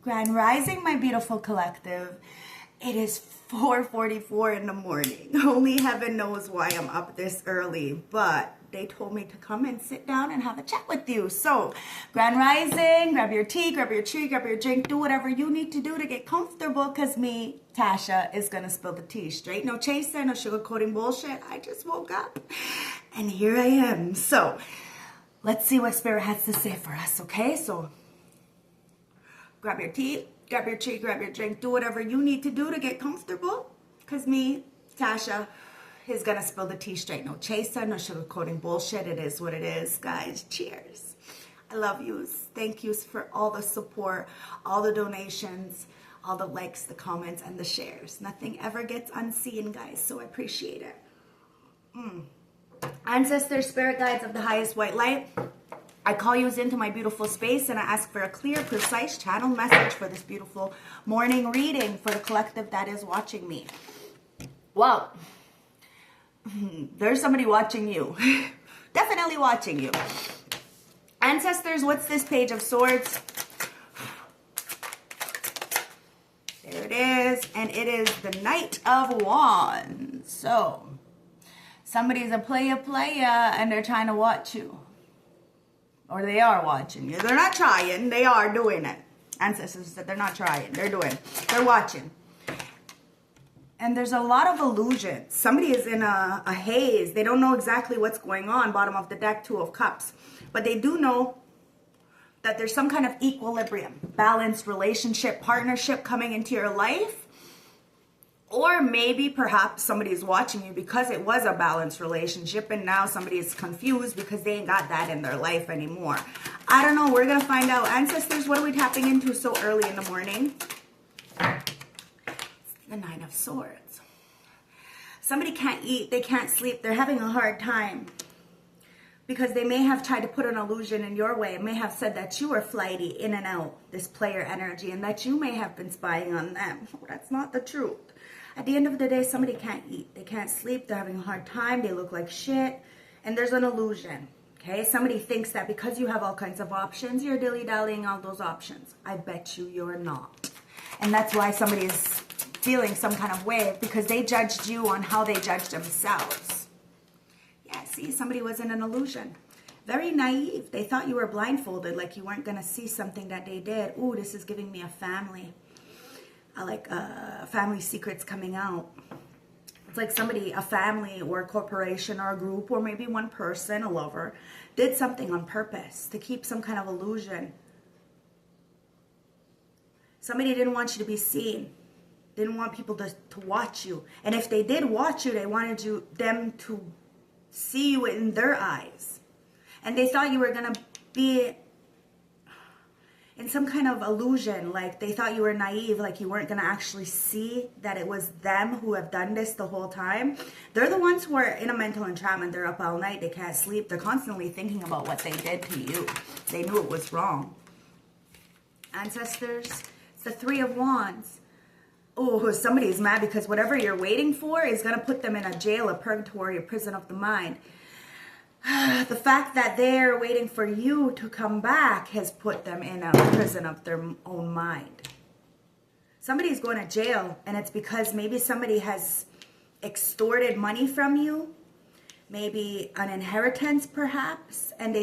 Grand Rising, my beautiful collective. It is 4:44 in the morning. Only heaven knows why I'm up this early, but they told me to come and sit down and have a chat with you. So, Grand Rising, grab your tea, grab your tree, grab your drink, do whatever you need to do to get comfortable, because me, Tasha, is going to spill the tea straight. No chaser, no sugarcoating bullshit. I just woke up and here I am. So, let's see what Spirit has to say for us, okay? So, grab your tea, grab your tree, grab your drink, do whatever you need to do to get comfortable, because me, Tasha, is going to spill the tea straight. No chaser, no sugarcoating bullshit. It is what it is, guys. Cheers. I love yous. Thank yous for all the support, all the donations, all the likes, the comments, and the shares. Nothing ever gets unseen, guys, so I appreciate it. Ancestors, spirit guides of the highest white light, I call you into my beautiful space and I ask for a clear, precise channel message for this beautiful morning reading for the collective that is watching me. Well, there's somebody watching you. Definitely watching you. Ancestors, what's this Page of Swords? There it is. And it is the Knight of Wands. So, somebody's a player and they're trying to watch you. Or they are watching you. They're not trying. They are doing it. Ancestors said they're not trying. They're doing. They're watching. And there's a lot of illusion. Somebody is in a haze. They don't know exactly what's going on. Bottom of the deck, Two of Cups. But they do know that there's some kind of equilibrium, balanced relationship, partnership coming into your life. Or maybe perhaps somebody is watching you because it was a balanced relationship and now somebody is confused because they ain't got that in their life anymore. I don't know. We're going to find out. Ancestors, what are we tapping into so early in the morning? The Nine of Swords. Somebody can't eat. They can't sleep. They're having a hard time because they may have tried to put an illusion in your way. It may have said that you were flighty in and out, this player energy, and that you may have been spying on them. That's not the truth. At the end of the day, somebody can't eat. They can't sleep. They're having a hard time. They look like shit. And there's an illusion. Okay? Somebody thinks that because you have all kinds of options, you're dilly-dallying all those options. I bet you're not. And that's why somebody is feeling some kind of way, because they judged you on how they judged themselves. Yeah, see, somebody was in an illusion. Very naive. They thought you were blindfolded, like you weren't going to see something that they did. Ooh, this is giving me a family. I like family secrets coming out. It's like somebody, a family or a corporation or a group or maybe one person, a lover, did something on purpose to keep some kind of illusion. Somebody didn't want you to be seen. Didn't want people to watch you. And if they did watch you, they wanted them to see you in their eyes. And they thought you were going to be in some kind of illusion, like they thought you were naive, like you weren't going to actually see that it was them who have done this the whole time. They're the ones who are in a mental entrapment. They're up all night. They can't sleep. They're constantly thinking about what they did to you. They knew it was wrong. Ancestors, it's the Three of Wands. Oh, somebody's mad because whatever you're waiting for is going to put them in a jail, a purgatory, a prison of the mind. The fact that they're waiting for you to come back has put them in a prison of their own mind. Somebody's going to jail, and it's because maybe somebody has extorted money from you, maybe an inheritance perhaps, and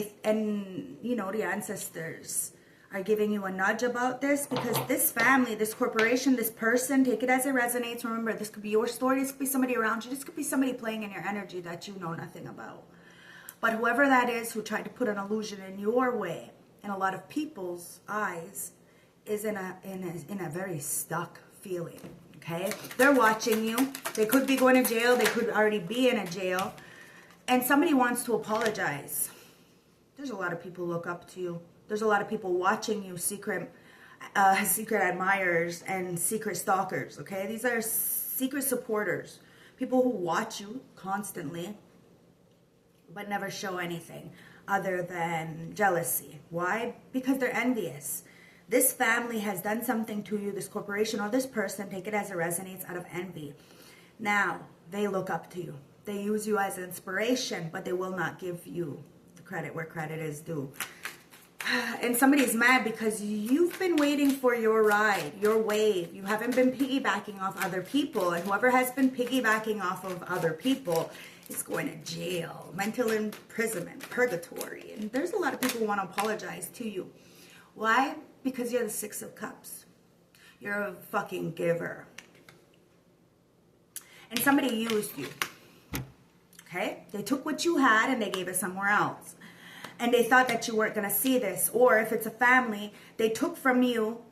you know, the ancestors are giving you a nudge about this, because this family, this corporation, this person, take it as it resonates. Remember, this could be your story, this could be somebody around you, this could be somebody playing in your energy that you know nothing about. But whoever that is who tried to put an illusion in your way, in a lot of people's eyes, is in a very stuck feeling, okay? They're watching you. They could be going to jail. They could already be in a jail. And somebody wants to apologize. There's a lot of people who look up to you. There's a lot of people watching you, secret admirers and secret stalkers, okay? These are secret supporters, people who watch you constantly, but never show anything other than jealousy. Why? Because they're envious. This family has done something to you, this corporation or this person, take it as it resonates, out of envy. Now, they look up to you. They use you as inspiration, but they will not give you the credit where credit is due. And somebody's mad because you've been waiting for your ride, your wave. You haven't been piggybacking off other people. And whoever has been piggybacking off of other people is going to jail, mental imprisonment, purgatory. And there's a lot of people who want to apologize to you. Why? Because you're the Six of Cups. You're a fucking giver. And somebody used you. Okay? They took what you had and they gave it somewhere else. And they thought that you weren't going to see this. Or if it's a family, they took from you.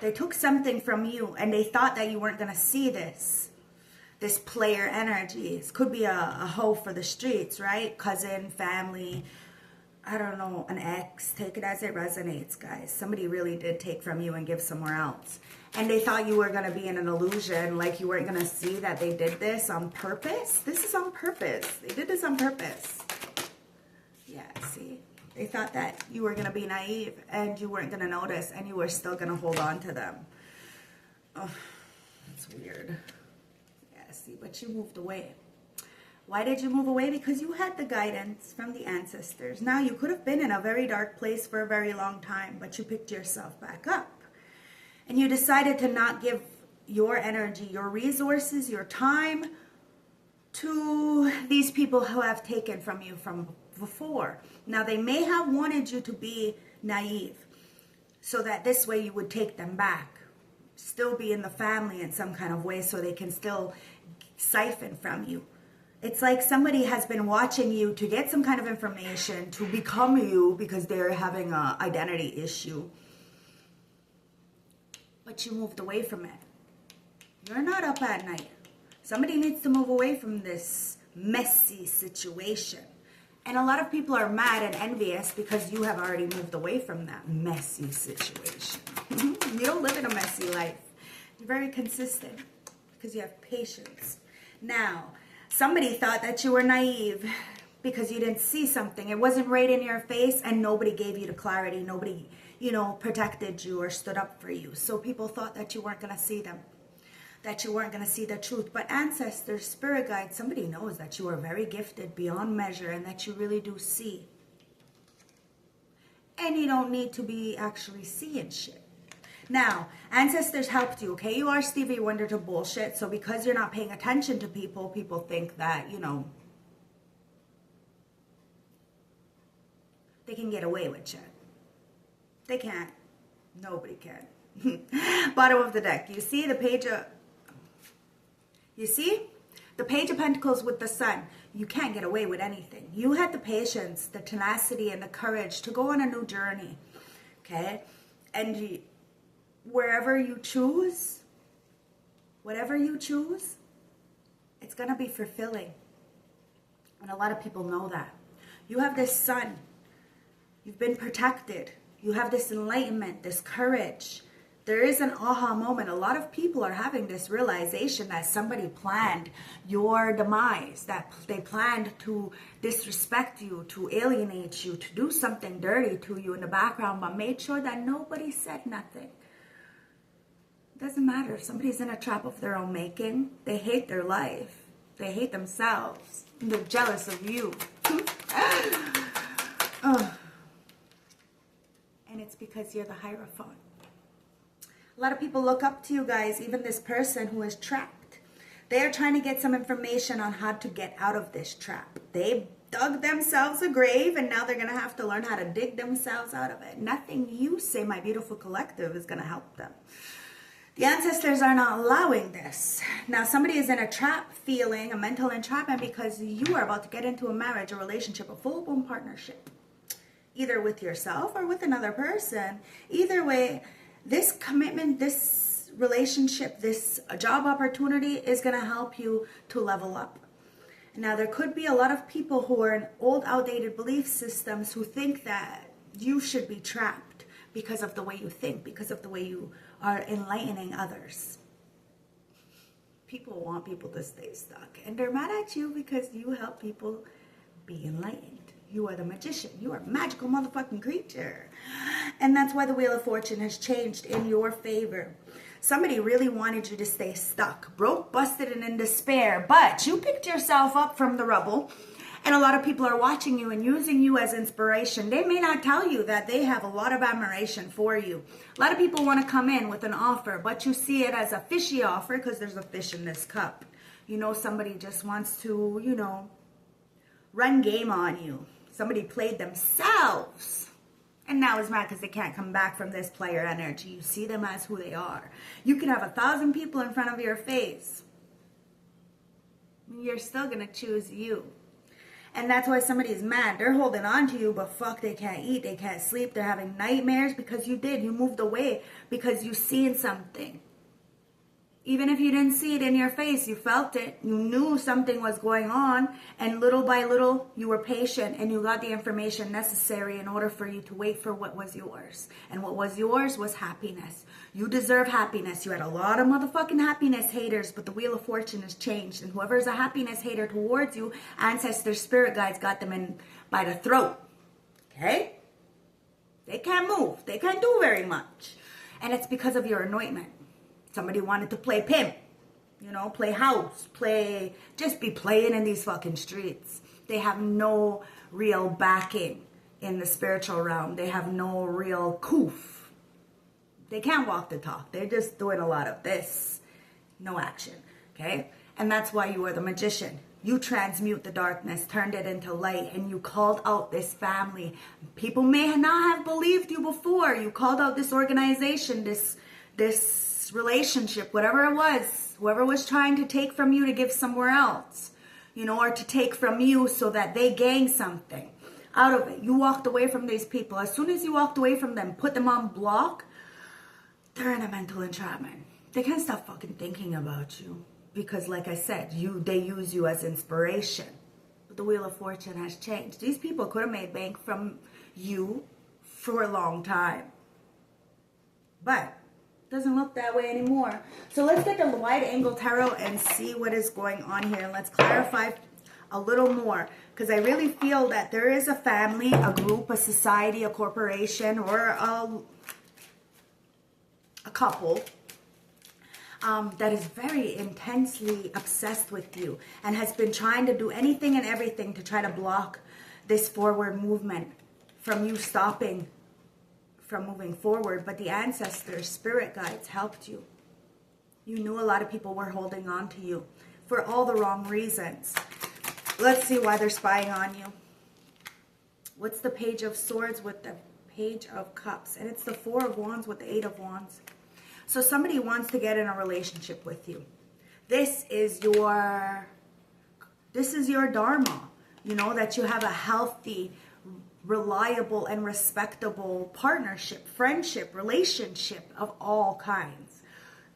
They took something from you and they thought that you weren't going to see this. This player energy. It could be a hoe for the streets, right? Cousin, family, I don't know, an ex. Take it as it resonates, guys. Somebody really did take from you and give somewhere else. And they thought you were going to be in an illusion, like you weren't going to see that they did this on purpose. This is on purpose. They did this on purpose. Yeah, see? They thought that you were going to be naive and you weren't going to notice and you were still going to hold on to them. Oh, that's weird. Yeah, see, but you moved away. Why did you move away? Because you had the guidance from the ancestors. Now, you could have been in a very dark place for a very long time, but you picked yourself back up. And you decided to not give your energy, your resources, your time to these people who have taken from you from before. Now, they may have wanted you to be naive so that this way you would take them back, still be in the family in some kind of way so they can still siphon from you. It's like somebody has been watching you to get some kind of information to become you because they're having an identity issue. But you moved away from it. You're not up at night. Somebody needs to move away from this messy situation. And a lot of people are mad and envious because you have already moved away from that messy situation. You don't live in a messy life. You're very consistent because you have patience. Now, somebody thought that you were naive because you didn't see something. It wasn't right in your face and nobody gave you the clarity. Nobody, protected you or stood up for you. So people thought that you weren't going to see them, that you weren't going to see the truth. But ancestors, spirit guides, somebody knows that you are very gifted beyond measure and that you really do see. And you don't need to be actually seeing shit. Now, ancestors helped you, okay? You are Stevie Wonder to bullshit. So because you're not paying attention to people, people think that, they can get away with shit. They can't. Nobody can. Bottom of the deck. You see the page of... You see? The Page of Pentacles with the Sun. You can't get away with anything. You had the patience, the tenacity, and the courage to go on a new journey. Okay? And wherever you choose, whatever you choose, it's going to be fulfilling. And a lot of people know that. You have this sun. You've been protected. You have this enlightenment, this courage. There is an aha moment. A lot of people are having this realization that somebody planned your demise, that they planned to disrespect you, to alienate you, to do something dirty to you in the background, but made sure that nobody said nothing. It doesn't matter if somebody's in a trap of their own making. They hate their life. They hate themselves. And they're jealous of you. And it's because you're the Hierophant. A lot of people look up to you guys, even this person who is trapped. They are trying to get some information on how to get out of this trap. They dug themselves a grave and now they're going to have to learn how to dig themselves out of it. Nothing you say, my beautiful collective, is going to help them. The ancestors are not allowing this. Now somebody is in a trap feeling, a mental entrapment, because you are about to get into a marriage, a relationship, a full-blown partnership. Either with yourself or with another person. Either way, this commitment, this relationship, this job opportunity is going to help you to level up. Now, there could be a lot of people who are in old, outdated belief systems who think that you should be trapped because of the way you think, because of the way you are enlightening others. People want people to stay stuck. And they're mad at you because you help people be enlightened. You are the magician. You are a magical motherfucking creature. And that's why the Wheel of Fortune has changed in your favor. Somebody really wanted you to stay stuck, broke, busted, and in despair. But you picked yourself up from the rubble And a lot of people are watching you and using you as inspiration. They may not tell you that they have a lot of admiration for you. A lot of people want to come in with an offer, but you see it as a fishy offer because there's a fish in this cup. You know, somebody just wants to, you know, run game on you. Somebody played themselves and now is mad because they can't come back from this player energy. You see them as who they are. You can have 1,000 people in front of your face. You're still going to choose you. And that's why somebody is mad. They're holding on to you, but fuck, they can't eat, they can't sleep. They're having nightmares because you did. You moved away because you seen something. Even if you didn't see it in your face, you felt it. You knew something was going on. And little by little, you were patient and you got the information necessary in order for you to wait for what was yours. And what was yours was happiness. You deserve happiness. You had a lot of motherfucking happiness haters, but the Wheel of Fortune has changed. And whoever is a happiness hater towards you, ancestors, spirit guides got them in by the throat. Okay? They can't move. They can't do very much. And it's because of your anointment. Somebody wanted to play pimp, you know, play house, just be playing in these fucking streets. They have no real backing in the spiritual realm. They have no real coof. They can't walk the talk. They're just doing a lot of this, no action, okay? And that's why you are the magician. You transmute the darkness, turned it into light, and you called out this family. People may not have believed you before. You called out this organization, this relationship, whatever it was, whoever was trying to take from you to give somewhere else, you know, or to take from you so that they gain something out of it. You walked away from these people. As soon as you walked away from them, put them on block, they're in a mental entrapment. They can't stop fucking thinking about you because, like I said, they use you as inspiration. But the Wheel of Fortune has changed. These people could have made bank from you for a long time, but doesn't look that way anymore. So let's get the wide angle tarot and see what is going on here. And let's clarify a little more. Because I really feel that there is a family, a group, a society, a corporation, or a couple that is very intensely obsessed with you. And has been trying to do anything and everything to try to block this forward movement from you stopping from moving forward. But the ancestors, spirit guides helped you. You knew a lot of people were holding on to you for all the wrong reasons. Let's see why they're spying on you. What's the Page of Swords with the Page of Cups? And it's the Four of Wands with the Eight of Wands. So somebody wants to get in a relationship with you. This is your dharma. You know, that you have a healthy, reliable and respectable partnership, friendship, relationship of all kinds.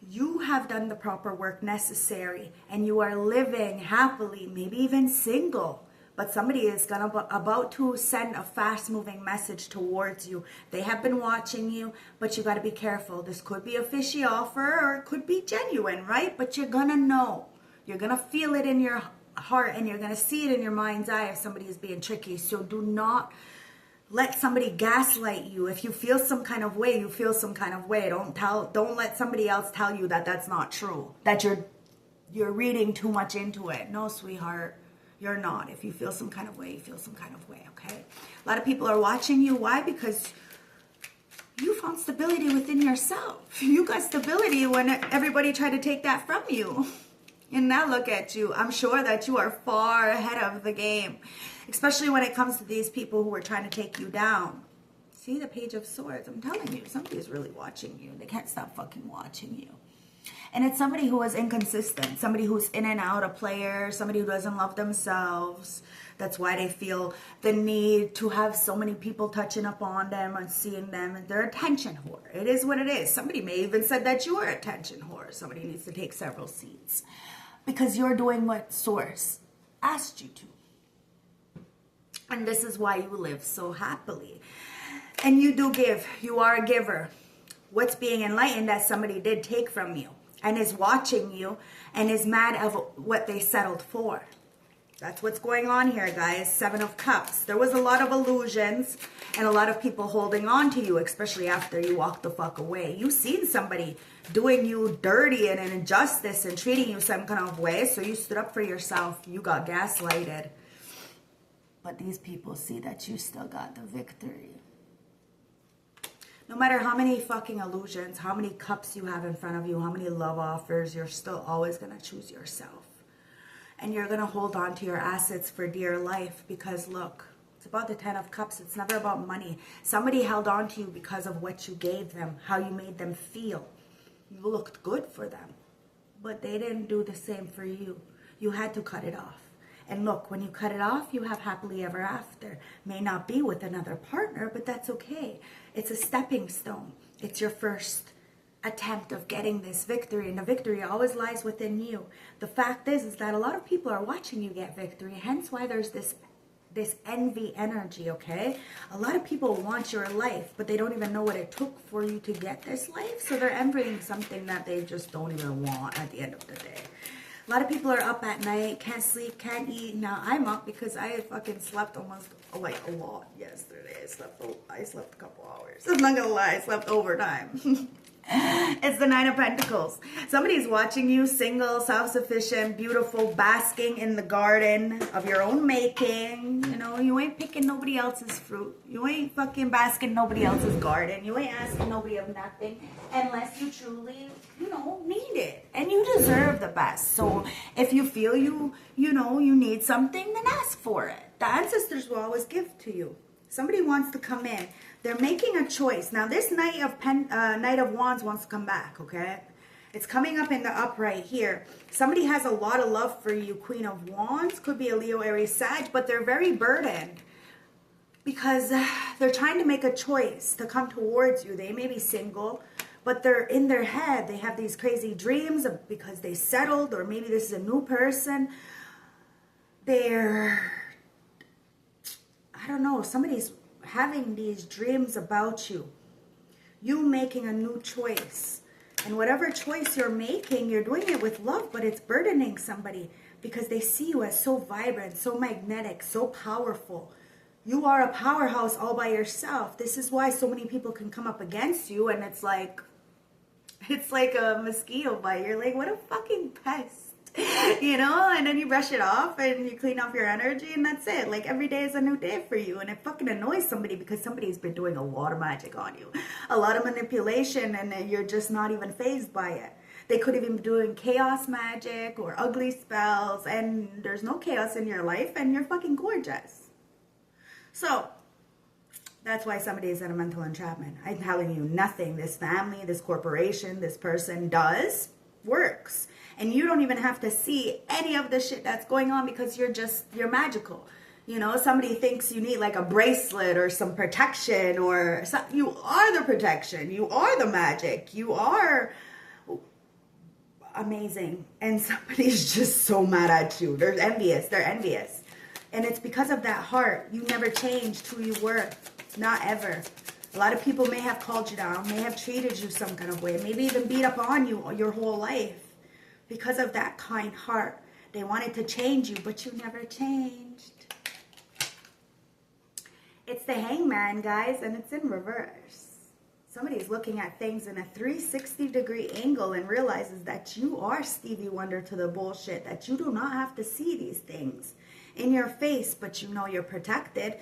You have done the proper work necessary and you are living happily, maybe even single. But somebody is about to send a fast-moving message towards you. They have been watching you, but you got to be careful. This could be a fishy offer or it could be genuine, right? But you're going to know. You're going to feel it in your heart and you're going to see it in your mind's eye if somebody is being tricky. So do not let somebody gaslight you. If you feel some kind of way, you feel some kind of way. Don't let somebody else tell you that that's not true, that you're reading too much into it. No, sweetheart, you're not. If you feel some kind of way, you feel some kind of way, okay? A lot of people are watching you. Why? Because you found stability within yourself. You got stability when everybody tried to take that from you. And now look at you. I'm sure that you are far ahead of the game, especially when it comes to these people who are trying to take you down. See the Page of Swords? I'm telling you, somebody is really watching you. They can't stop fucking watching you. And it's somebody who is inconsistent, somebody who's in and out, a player, somebody who doesn't love themselves. That's why they feel the need to have so many people touching up on them and seeing them. And they're attention whore. It is what it is. Somebody may even said that you are attention whore. Somebody needs to take several seats. Because you're doing what Source asked you to. And this is why you live so happily. And you do give. You are a giver. What's being enlightened that somebody did take from you and is watching you and is mad of what they settled for. That's what's going on here, guys. Seven of Cups. There was a lot of illusions and a lot of people holding on to you, especially after you walked the fuck away. You've seen somebody doing you dirty and an injustice and treating you some kind of way, so you stood up for yourself. You got gaslighted. But these people see that you still got the victory. No matter how many fucking illusions, how many cups you have in front of you, how many love offers, you're still always going to choose yourself. And you're going to hold on to your assets for dear life because look, it's about the 10 of cups. It's never about money. Somebody held on to you because of what you gave them, how you made them feel. You looked good for them, but they didn't do the same for you. You had to cut it off. And look, when you cut it off, you have happily ever after. May not be with another partner, but that's okay. It's a stepping stone. It's your first attempt of getting this victory, and the victory always lies within you. The fact is that a lot of people are watching you get victory, hence why there's this envy energy, okay? A lot of people want your life, but they don't even know what it took for you to get this life, so they're envying something that they just don't even want at the end of the day. A lot of people are up at night, can't sleep, can't eat. Now, I'm up because I fucking slept almost, like, a lot yesterday. I slept a couple hours. I'm not gonna lie, I slept overtime. It's the Nine of Pentacles. Somebody's watching you, single, self-sufficient, beautiful, basking in the garden of your own making. You know, you ain't picking nobody else's fruit. You ain't fucking basking nobody else's garden. You ain't asking nobody of nothing unless you truly, you know, need it. And you deserve the best. So if you feel you need something, then ask for it. The ancestors will always give to you. Somebody wants to come in. They're making a choice. Now, this Knight of Wands wants to come back, okay? It's coming up in the upright here. Somebody has a lot of love for you, Queen of Wands. Could be a Leo, Aries, Sag, but they're very burdened because they're trying to make a choice to come towards you. They may be single, but they're in their head. They have these crazy dreams because they settled, or maybe this is a new person. I don't know, somebody's having these dreams about you. You making a new choice. And whatever choice you're making, you're doing it with love, but it's burdening somebody because they see you as so vibrant, so magnetic, so powerful. You are a powerhouse all by yourself. This is why so many people can come up against you, and it's like a mosquito bite. You're like, what a fucking pest. You know, and then you brush it off and you clean off your energy, and that's it. Like, every day is a new day for you, and it fucking annoys somebody because somebody's been doing a lot of magic on you, a lot of manipulation, and you're just not even fazed by it. They could have been doing chaos magic or ugly spells, and there's no chaos in your life, and you're fucking gorgeous. So that's why somebody is in a mental entrapment. I'm telling you, nothing this family, this corporation, this person does works. And you don't even have to see any of the shit that's going on because you're magical. You know, somebody thinks you need like a bracelet or some protection, or you are the protection. You are the magic. You are amazing. And somebody's just so mad at you. They're envious. They're envious. And it's because of that heart. You never changed who you were. Not ever. A lot of people may have called you down, may have treated you some kind of way, maybe even beat up on you your whole life. Because of that kind heart. They wanted to change you, but you never changed. It's the Hangman, guys, and it's in reverse. Somebody's looking at things in a 360-degree angle and realizes that you are Stevie Wonder to the bullshit, that you do not have to see these things in your face, but you know you're protected.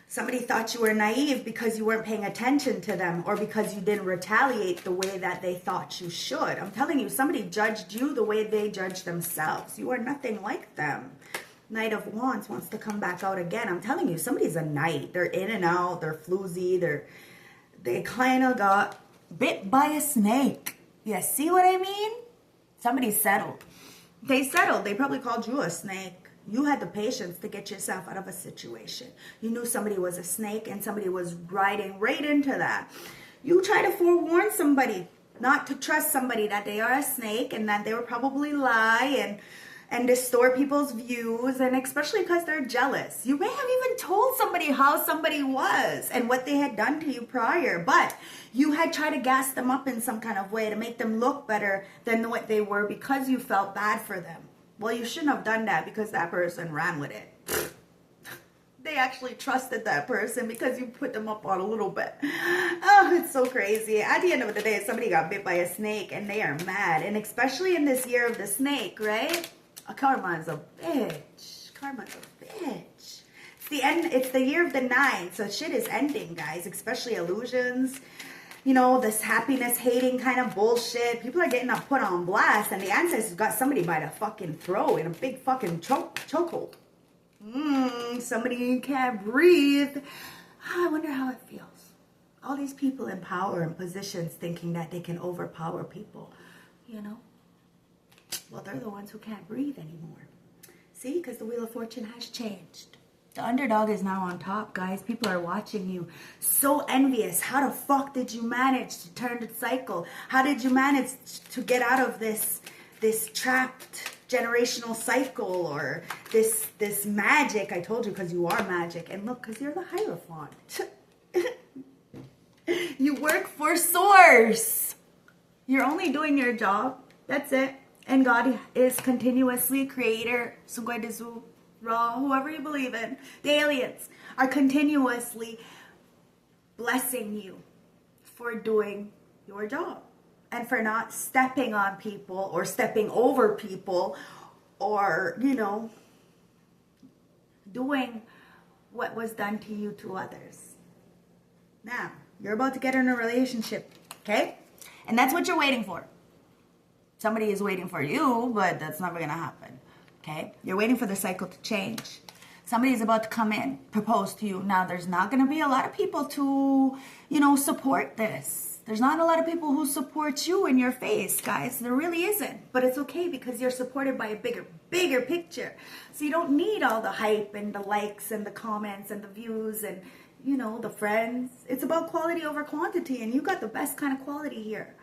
Somebody thought you were naive because you weren't paying attention to them, or because you didn't retaliate the way that they thought you should. I'm telling you, somebody judged you the way they judged themselves. You are nothing like them. Knight of Wands wants to come back out again. I'm telling you, somebody's a knight. They're in and out. They're floozy. They kind of got bit by a snake. You see what I mean? Somebody settled. They settled. They probably called you a snake. You had the patience to get yourself out of a situation. You knew somebody was a snake and somebody was riding right into that. You try to forewarn somebody not to trust somebody that they are a snake and that they will probably lie and distort people's views, and especially because they're jealous. You may have even told somebody how somebody was and what they had done to you prior, but you had tried to gas them up in some kind of way to make them look better than what they were because you felt bad for them. Well, you shouldn't have done that because that person ran with it. They actually trusted that person because you put them up on a little bit. Oh, it's so crazy. At the end of the day, somebody got bit by a snake and they are mad. And especially in this year of the snake, right? Karma is a bitch. Karma's a bitch. It's the end. It's the year of the 9. So shit is ending, guys, especially illusions. You know, this happiness hating kind of bullshit. People are getting put on blast, and the ancestors got somebody by the fucking throat in a big fucking chokehold. Somebody can't breathe. I wonder how it feels. All these people in power and positions thinking that they can overpower people, you know? Well, they're the ones who can't breathe anymore. See, because the Wheel of Fortune has changed. The underdog is now on top, guys. People are watching you. So envious. How the fuck did you manage to turn the cycle? How did you manage to get out of this trapped generational cycle or this magic? I told you, because you are magic. And look, because you're the Hierophant. You work for Source. You're only doing your job. That's it. And God is continuously creator, Sugwedezu, Ra, whoever you believe in. The aliens are continuously blessing you for doing your job. And for not stepping on people or stepping over people or, you know, doing what was done to you to others. Now, you're about to get in a relationship, okay? And that's what you're waiting for. Somebody is waiting for you, but that's never going to happen, okay? You're waiting for the cycle to change. Somebody is about to come in, propose to you. Now, there's not going to be a lot of people to, you know, support this. There's not a lot of people who support you in your face, guys. There really isn't. But it's okay because you're supported by a bigger picture. So you don't need all the hype and the likes and the comments and the views and, you know, the friends. It's about quality over quantity, and you got the best kind of quality here.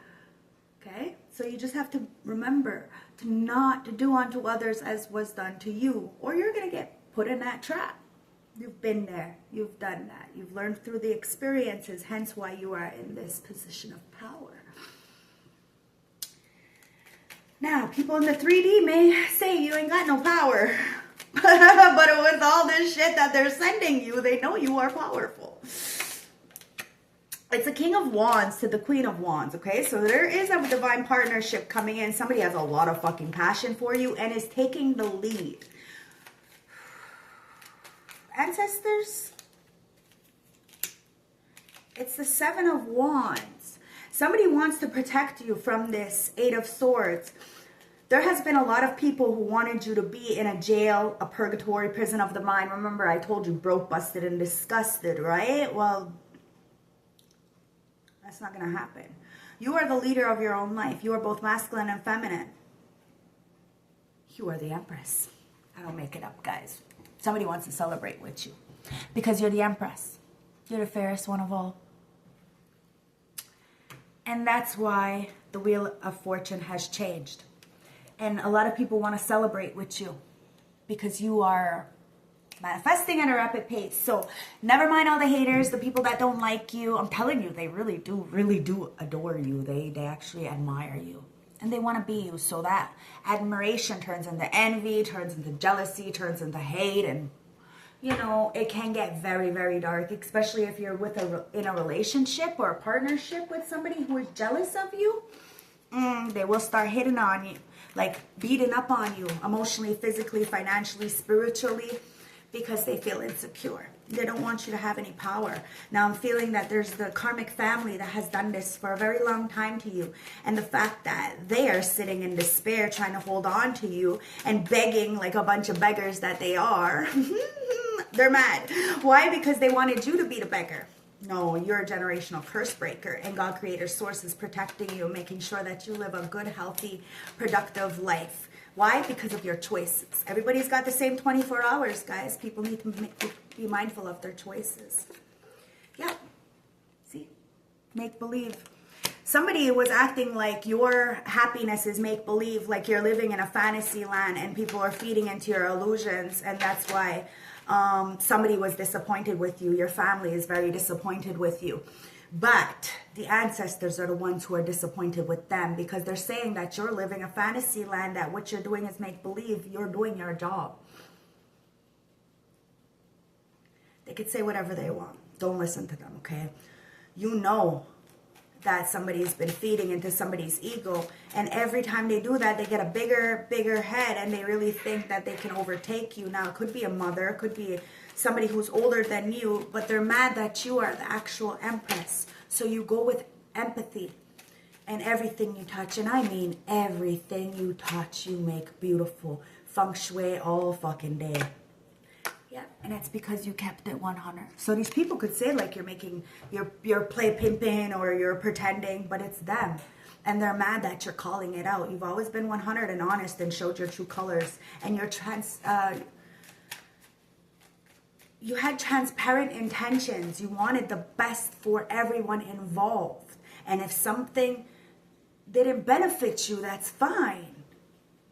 Okay? So you just have to remember to not do unto others as was done to you, or you're going to get put in that trap. You've been there. You've done that. You've learned through the experiences, hence why you are in this position of power. Now, people in the 3D may say you ain't got no power. But with all this shit that they're sending you, they know you are powerful. It's the King of Wands to the Queen of Wands, okay? So there is a divine partnership coming in. Somebody has a lot of fucking passion for you and is taking the lead. Ancestors, it's the 7 of Wands. Somebody wants to protect you from this 8 of Swords. There has been a lot of people who wanted you to be in a jail, a purgatory, prison of the mind. Remember, I told you broke, busted, and disgusted, right? Well, that's not going to happen. You are the leader of your own life. You are both masculine and feminine. You are the Empress. I don't make it up, guys. Somebody wants to celebrate with you because you're the Empress. You're the fairest one of all. And that's why the Wheel of Fortune has changed. And a lot of people want to celebrate with you because you are manifesting at a rapid pace. So never mind all the haters, the people that don't like you. I'm telling you, they really do adore you. They actually admire you. And they want to be you. So that admiration turns into envy, turns into jealousy, turns into hate. And, you know, it can get very, very dark, especially if you're in a relationship or a partnership with somebody who is jealous of you. They will start hitting on you, like beating up on you emotionally, physically, financially, spiritually, because they feel insecure. They don't want you to have any power. Now I'm feeling that there's the karmic family that has done this for a very long time to you. And the fact that they are sitting in despair trying to hold on to you and begging like a bunch of beggars that they are. They're mad. Why? Because they wanted you to be the beggar. No, you're a generational curse breaker, and God Creator Source is protecting you, making sure that you live a good, healthy, productive life. Why? Because of your choices. Everybody's got the same 24 hours, guys. People need to be mindful of their choices. Yeah. See? Make believe. Somebody was acting like your happiness is make believe, like you're living in a fantasy land and people are feeding into your illusions, and that's why somebody was disappointed with you. Your family is very disappointed with you. But the ancestors are the ones who are disappointed with them because they're saying that you're living a fantasy land, that what you're doing is make-believe. You're doing your job. They could say whatever they want. Don't listen to them, okay? You know that somebody's been feeding into somebody's ego, and every time they do that, they get a bigger head, and they really think that they can overtake you. Now, it could be a mother, it could be somebody who's older than you, but they're mad that you are the actual empress. So you go with empathy, and everything you touch, and I mean everything you touch, you make beautiful. Feng shui all fucking day. Yeah, and it's because you kept it 100. So these people could say like you're play pimping or you're pretending, but it's them. And they're mad that you're calling it out. You've always been 100 and honest and showed your true colors. And you had transparent intentions. You wanted the best for everyone involved. And if something didn't benefit you, that's fine.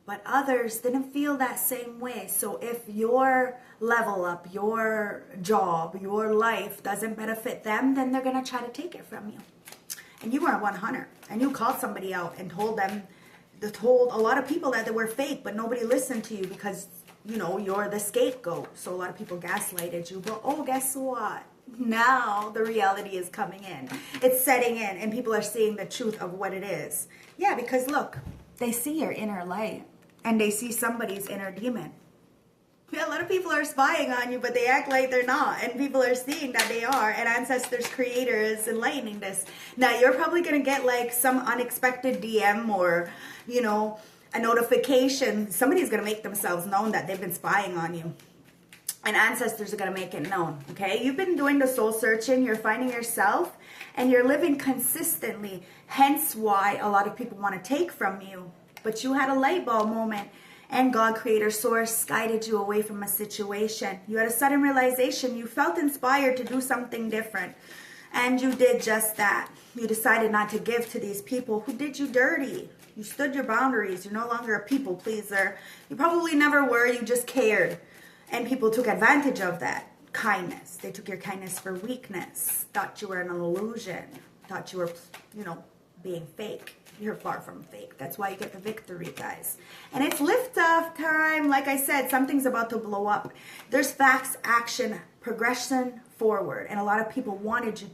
But others didn't feel that same way. So if your level up, your job, your life doesn't benefit them, then they're going to try to take it from you. And you were 100. And you called somebody out and told a lot of people that they were fake, but nobody listened to you because, you know, you're the scapegoat. So a lot of people gaslighted you. But oh, guess what? Now the reality is coming in. It's setting in, and people are seeing the truth of what it is. Yeah, because look, they see your inner light, and they see somebody's inner demon. Yeah, a lot of people are spying on you, but they act like they're not, and people are seeing that they are, and Ancestors Creator is enlightening this. Now, you're probably going to get like some unexpected DM or, you know, a notification. Somebody's going to make themselves known that they've been spying on you. And ancestors are going to make it known, okay? You've been doing the soul searching. You're finding yourself. And you're living consistently. Hence why a lot of people want to take from you. But you had a light bulb moment. And God, Creator, Source guided you away from a situation. You had a sudden realization. You felt inspired to do something different. And you did just that. You decided not to give to these people who did you dirty. You stood your boundaries. You're no longer a people pleaser. You probably never were. You just cared. And people took advantage of that kindness. They took your kindness for weakness. Thought you were an illusion. Thought you were, you know, being fake. You're far from fake. That's why you get the victory, guys. And it's lift-off time. Like I said, something's about to blow up. There's facts, action, progression forward. And a lot of people wanted you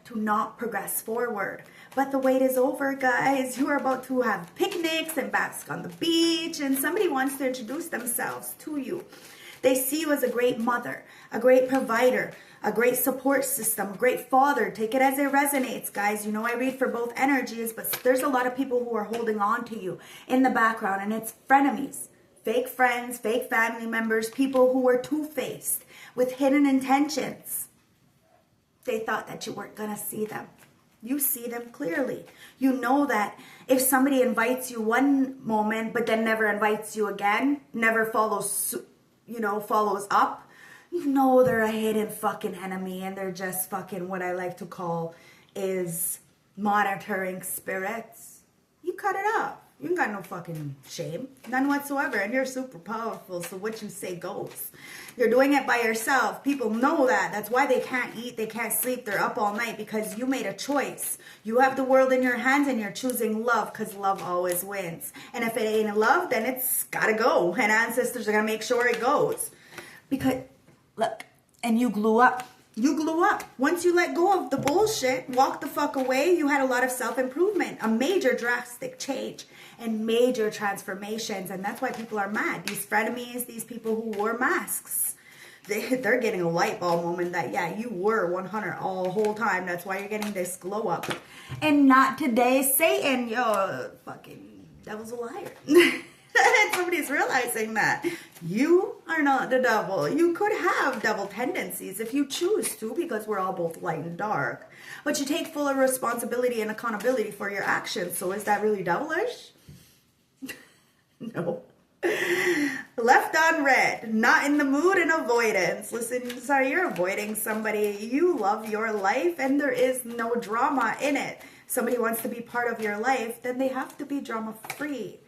to not progress forward. But the wait is over, guys. You are about to have picnics and bask on the beach. And somebody wants to introduce themselves to you. They see you as a great mother, a great provider, a great support system, a great father. Take it as it resonates, guys. You know I read for both energies, but there's a lot of people who are holding on to you in the background, and it's frenemies, fake friends, fake family members, people who were two-faced with hidden intentions. They thought that you weren't going to see them. You see them clearly. You know that if somebody invites you one moment, but then never invites you again, never follows up, you know they're a hidden fucking enemy, and they're just fucking what I like to call is monitoring spirits. You cut it off. You ain't got no fucking shame. None whatsoever. And you're super powerful, so what you say goes. You're doing it by yourself. People know that. That's why they can't eat, they can't sleep, they're up all night, because you made a choice. You have the world in your hands, and you're choosing love, because love always wins. And if it ain't love, then it's gotta go. And ancestors are gonna make sure it goes. Because, look, and you glue up. You glue up. Once you let go of the bullshit, walk the fuck away, you had a lot of self-improvement, a major drastic change, and major transformations. And that's why people are mad. These frenemies, these people who wore masks, they're getting a light bulb moment that, yeah, you were 100 all the whole time. That's why you're getting this glow up. And not today, Satan. Yo, fucking devil's a liar. And somebody's realizing that you are not the devil. You could have devil tendencies if you choose to, because we're all both light and dark. But you take full responsibility and accountability for your actions. So is that really devilish? No. Left on red, not in the mood, and avoidance. Listen, sorry, you're avoiding somebody. You love your life, and there is no drama in it. Somebody wants to be part of your life, then they have to be drama-free.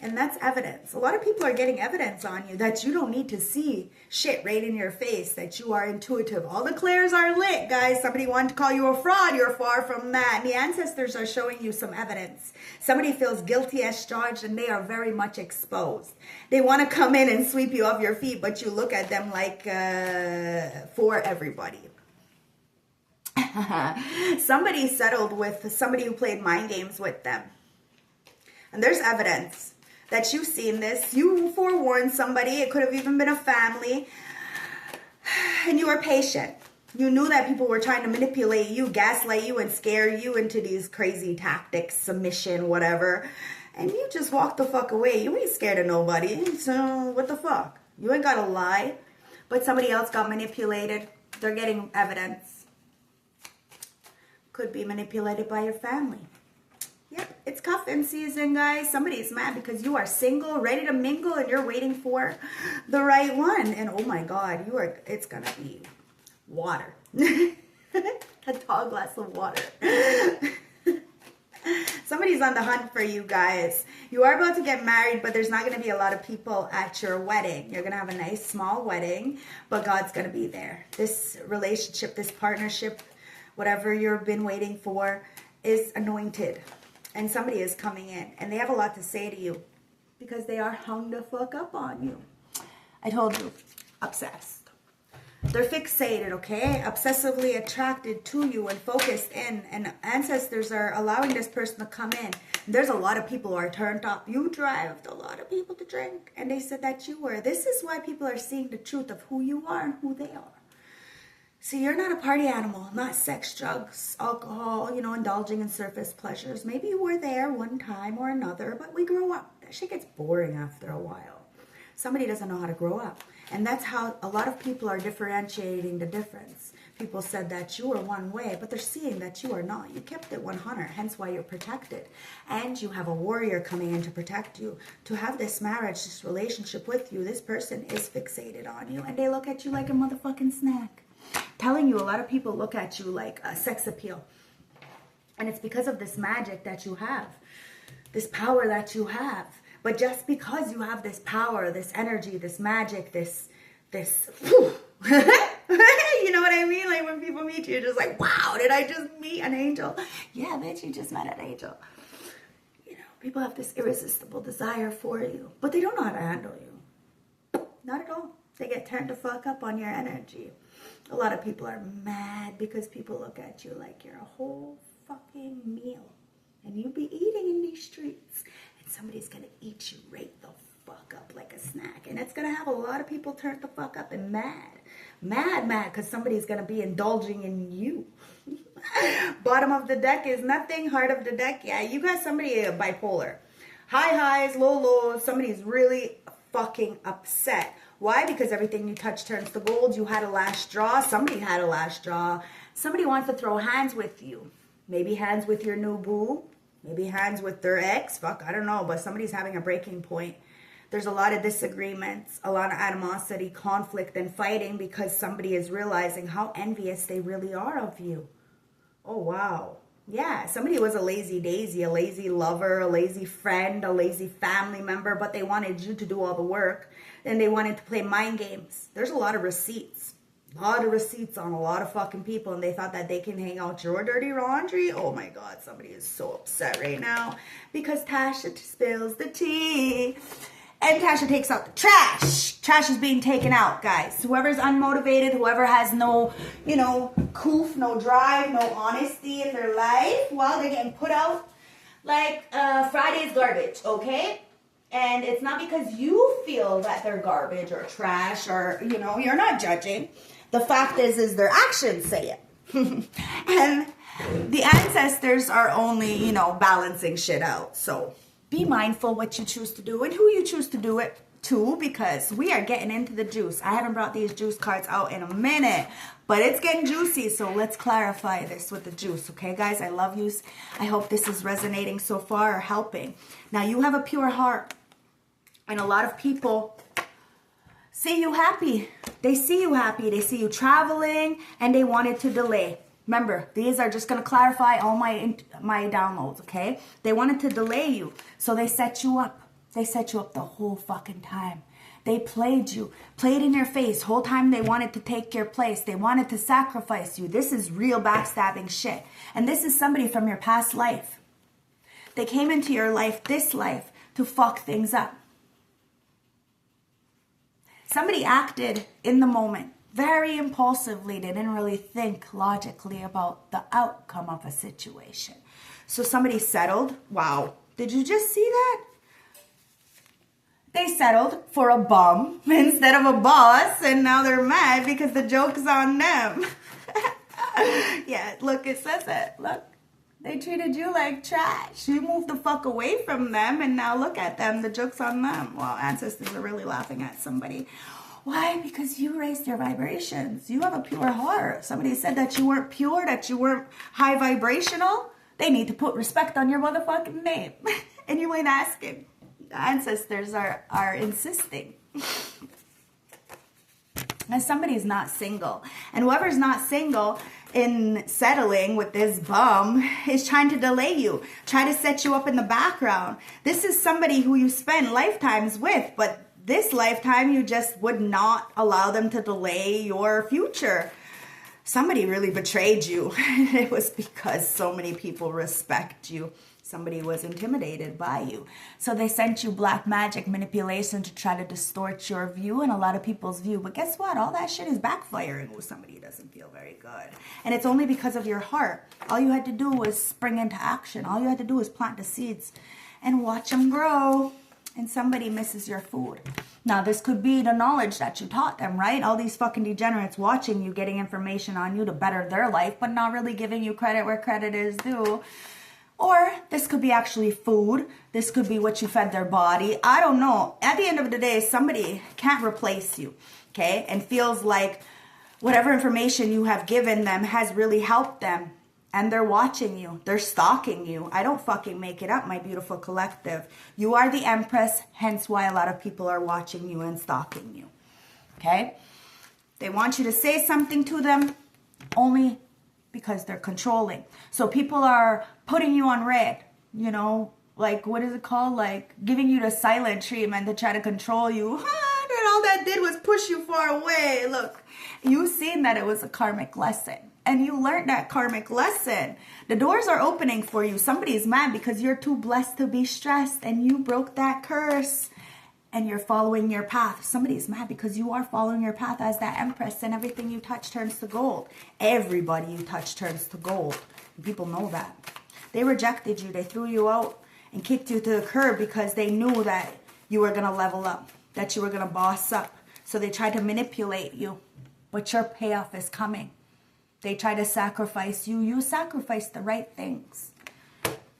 And that's evidence. A lot of people are getting evidence on you that you don't need to see shit right in your face, that you are intuitive. All the clairs are lit, guys. Somebody wanted to call you a fraud. You're far from that. And the ancestors are showing you some evidence. Somebody feels guilty as charged, and they are very much exposed. They want to come in and sweep you off your feet, but you look at them like for everybody. Somebody settled with somebody who played mind games with them. And there's evidence that you've seen this. You forewarned somebody. It could have even been a family. And you were patient. You knew that people were trying to manipulate you, gaslight you, and scare you into these crazy tactics, submission, whatever. And you just walked the fuck away. You ain't scared of nobody. So what the fuck? You ain't gotta lie. But somebody else got manipulated. They're getting evidence. Could be manipulated by your family. Yep, it's cuffing season, guys. Somebody's mad because you are single, ready to mingle, and you're waiting for the right one. And oh my God, it's gonna be water. A tall glass of water. Somebody's on the hunt for you guys. You are about to get married, but there's not going to be a lot of people at your wedding. You're going to have a nice small wedding, but God's going to be there. This relationship, this partnership, whatever you've been waiting for is anointed. And somebody is coming in, and they have a lot to say to you because they are hung the fuck up on you. I told you, obsessed. They're fixated, okay? Obsessively attracted to you and focused in. And ancestors are allowing this person to come in. There's a lot of people who are turned up. You drive a lot of people to drink. And they said that you were. This is why people are seeing the truth of who you are and who they are. See, you're not a party animal. Not sex, drugs, alcohol, indulging in surface pleasures. Maybe you were there one time or another, but we grow up. That shit gets boring after a while. Somebody doesn't know how to grow up. And that's how a lot of people are differentiating the difference. People said that you are one way, but they're seeing that you are not. You kept it 100, hence why you're protected. And you have a warrior coming in to protect you. To have this marriage, this relationship with you, this person is fixated on you. And they look at you like a motherfucking snack. Telling you, a lot of people look at you like a sex appeal. And it's because of this magic that you have. This power that you have. But just because you have this power, this energy, this magic, this, you know what I mean? Like when people meet you, you're just like, wow, did I just meet an angel? Yeah, bitch, you just met an angel. People have this irresistible desire for you, but they don't know how to handle you. Not at all. They get turned the fuck up on your energy. A lot of people are mad because people look at you like you're a whole fucking meal. And you be eating in these streets. Somebody's going to eat you right the fuck up like a snack. And it's going to have a lot of people turned the fuck up and mad. Mad, because somebody's going to be indulging in you. Bottom of the deck is nothing. Heart of the deck, yeah. You got somebody bipolar. High highs, low lows. Somebody's really fucking upset. Why? Because everything you touch turns to gold. You had a last straw. Somebody had a last straw. Somebody wants to throw hands with you. Maybe hands with your new boo. Maybe hands with their ex. Fuck, I don't know. But somebody's having a breaking point. There's a lot of disagreements, a lot of animosity, conflict, and fighting because somebody is realizing how envious they really are of you. Oh, wow. Yeah, somebody was a lazy daisy, a lazy lover, a lazy friend, a lazy family member, but they wanted you to do all the work. And they wanted to play mind games. There's a lot of receipts. A lot of receipts on a lot of fucking people, and they thought that they can hang out your dirty laundry. Oh my God, somebody is so upset right now because Tasha spills the tea. And Tasha takes out the trash. Trash is being taken out, guys. Whoever's unmotivated, whoever has no, coof, no drive, no honesty in their life, well, they're getting put out like Friday's garbage, okay? And it's not because you feel that they're garbage or trash or, you're not judging. The fact is their actions say it. And the ancestors are only, balancing shit out. So be mindful what you choose to do and who you choose to do it to, because we are getting into the juice. I haven't brought these juice cards out in a minute, but it's getting juicy. So let's clarify this with the juice. Okay, guys, I love you. I hope this is resonating so far or helping. Now, you have a pure heart. And a lot of people see you happy. They see you happy. They see you traveling, and they wanted to delay. Remember, these are just going to clarify all my downloads, okay? They wanted to delay you, so they set you up. They set you up the whole fucking time. They played you, played in your face. Whole time they wanted to take your place. They wanted to sacrifice you. This is real backstabbing shit. And this is somebody from your past life. They came into your life, this life, to fuck things up. Somebody acted in the moment, very impulsively. They didn't really think logically about the outcome of a situation. So somebody settled. Wow. Did you just see that? They settled for a bum instead of a boss, and now they're mad because the joke's on them. Yeah, look, it says it. Look, they treated you like trash. You moved the fuck away from them, and now look at them. The joke's on them. Well, ancestors are really laughing at somebody. Why? Because you raised your vibrations. You have a pure heart. Somebody said that you weren't pure, that you weren't high vibrational. They need to put respect on your motherfucking name. And you ain't asking. The ancestors are insisting. And somebody's not single. And whoever's not single in settling with this bum is trying to delay you. Try to set you up in the background. This is somebody who you spend lifetimes with, but this lifetime you just would not allow them to delay your future. Somebody really betrayed you. It was because so many people respect you. Somebody was intimidated by you. So they sent you black magic manipulation to try to distort your view and a lot of people's view. But guess what? All that shit is backfiring with somebody who doesn't feel very good. And it's only because of your heart. All you had to do was spring into action. All you had to do was plant the seeds and watch them grow. And somebody misses your food. Now, this could be the knowledge that you taught them, right? All these fucking degenerates watching you, getting information on you to better their life, but not really giving you credit where credit is due. Or this could be actually food. This could be what you fed their body. I don't know. At the end of the day, somebody can't replace you, okay? And feels like whatever information you have given them has really helped them. And they're watching you. They're stalking you. I don't fucking make it up, my beautiful collective. You are the Empress, hence why a lot of people are watching you and stalking you, okay? They want you to say something to them only because they're controlling. So people are putting you on red, you know, like, what is it called? Like giving you the silent treatment to try to control you. And all that did was push you far away. Look, you seen that it was a karmic lesson. And you learned that karmic lesson. The doors are opening for you. Somebody's mad because you're too blessed to be stressed. And you broke that curse. And you're following your path. Somebody's mad because you are following your path as that Empress. And everything you touch turns to gold. Everybody you touch turns to gold. And people know that. They rejected you. They threw you out and kicked you to the curb because they knew that you were going to level up. That you were going to boss up. So they tried to manipulate you. But your payoff is coming. They try to sacrifice you. You sacrificed the right things.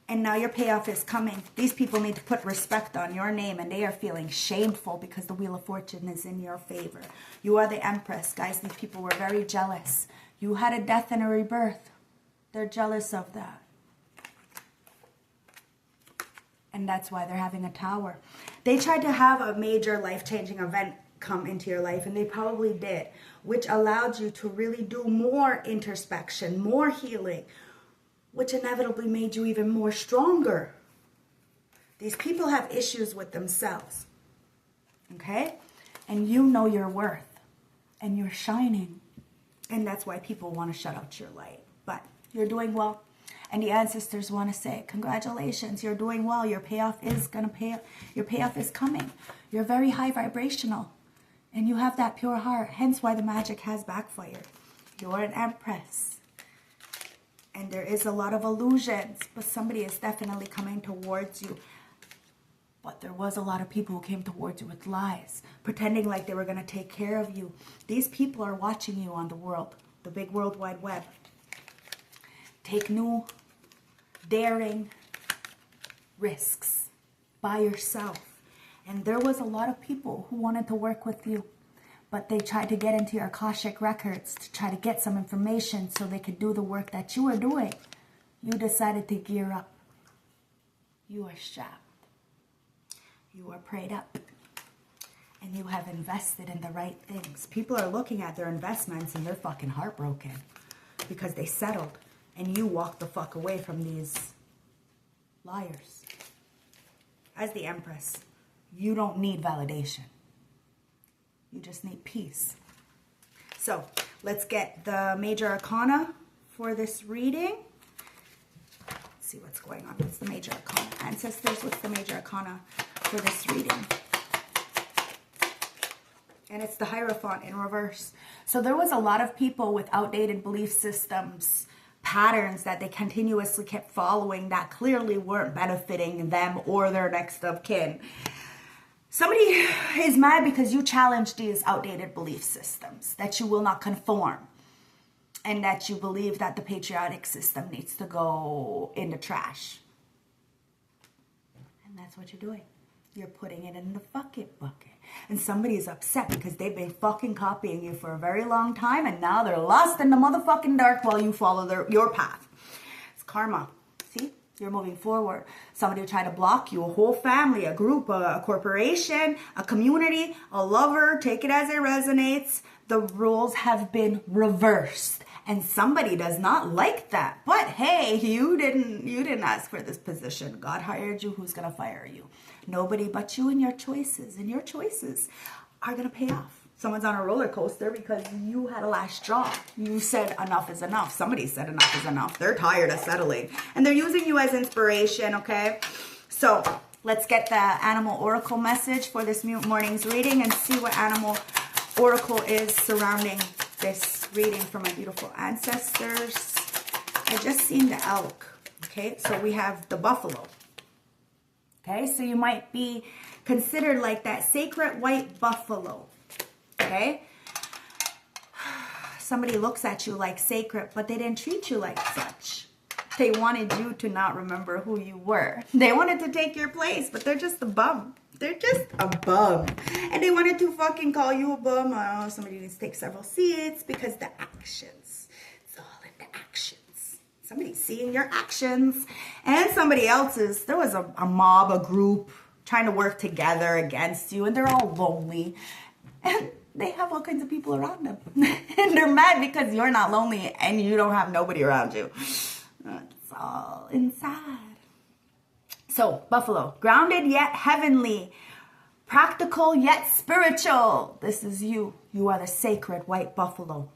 And now your payoff is coming. These people need to put respect on your name. And they are feeling shameful because the Wheel of Fortune is in your favor. You are the Empress. Guys, these people were very jealous. You had a death and a rebirth. They're jealous of that. And that's why they're having a tower. They tried to have a major life-changing event come into your life, and they probably did, which allowed you to really do more introspection, more healing, which inevitably made you even more stronger. These people have issues with themselves, okay? And you know your worth, and you're shining, and that's why people want to shut out your light. But you're doing well, and the ancestors want to say, congratulations, you're doing well. Your payoff is going to pay. Your payoff is coming. You're very high vibrational. And you have that pure heart, hence why the magic has backfired. You're an Empress. And there is a lot of illusions, but somebody is definitely coming towards you. But there was a lot of people who came towards you with lies, pretending like they were going to take care of you. These people are watching you on the world, the big World Wide Web. Take new, daring risks by yourself. And there was a lot of people who wanted to work with you, but they tried to get into your Akashic records to try to get some information so they could do the work that you were doing. You decided to gear up. You are strapped. You are prayed up. And you have invested in the right things. People are looking at their investments and they're fucking heartbroken because they settled. And you walked the fuck away from these liars. As the Empress, you don't need validation. You just need peace. So, let's get the major arcana for this reading. Let's see what's going on. What's the major arcana? Ancestors, what's the major arcana for this reading? And it's the Hierophant in reverse. So there was a lot of people with outdated belief systems, patterns that they continuously kept following that clearly weren't benefiting them or their next of kin. Somebody is mad because you challenge these outdated belief systems, that you will not conform, and that you believe that the patriotic system needs to go in the trash. And that's what you're doing. You're putting it in the bucket. And somebody's upset because they've been fucking copying you for a very long time, and now they're lost in the motherfucking dark while you follow your path. It's karma. See? You're moving forward. Somebody will try to block you, a whole family, a group, a corporation, a community, a lover. Take it as it resonates. The roles have been reversed. And somebody does not like that. But hey, you didn't ask for this position. God hired you. Who's going to fire you? Nobody but you and your choices. And your choices are going to pay off. Someone's on a roller coaster because you had a last straw. You said enough is enough. Somebody said enough is enough. They're tired of settling. And they're using you as inspiration, okay? So let's get the animal oracle message for this morning's reading and see what animal oracle is surrounding this reading from my beautiful ancestors. I just seen the elk. Okay, so we have the buffalo. Okay, so you might be considered like that sacred white buffalo. Okay, somebody looks at you like sacred, but they didn't treat you like such. They wanted you to not remember who you were. They wanted to take your place, but they're just a bum. They're just a bum. And they wanted to fucking call you a bum. Oh, somebody needs to take several seats because the actions. It's all in the actions. Somebody's seeing your actions. And somebody else's. There was a mob, a group trying to work together against you. And they're all lonely. And they have all kinds of people around them. And they're mad because you're not lonely and you don't have nobody around you. It's all inside. So, buffalo, grounded yet heavenly, practical yet spiritual. This is you. You are the sacred white buffalo.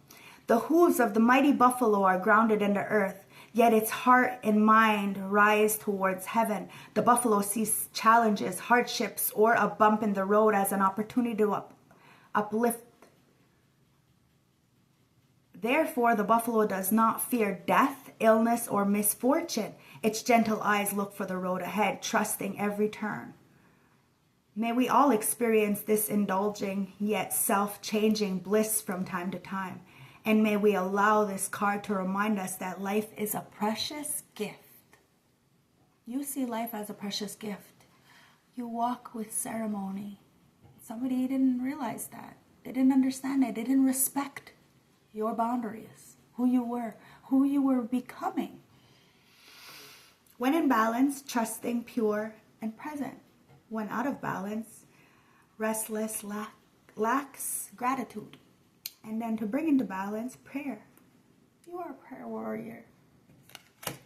The hooves of the mighty buffalo are grounded in the earth, yet its heart and mind rise towards heaven. The buffalo sees challenges, hardships, or a bump in the road as an opportunity to uplift. Therefore, the buffalo does not fear death, illness, or misfortune. Its gentle eyes look for the road ahead, trusting every turn. May we all experience this indulging yet self-changing bliss from time to time. And may we allow this card to remind us that life is a precious gift. You see life as a precious gift. You walk with ceremony. Somebody didn't realize that. They didn't understand it. They didn't respect your boundaries, who you were becoming. When in balance, trusting, pure, and present. When out of balance, restless, lacks gratitude. And then to bring into balance, prayer. You are a prayer warrior.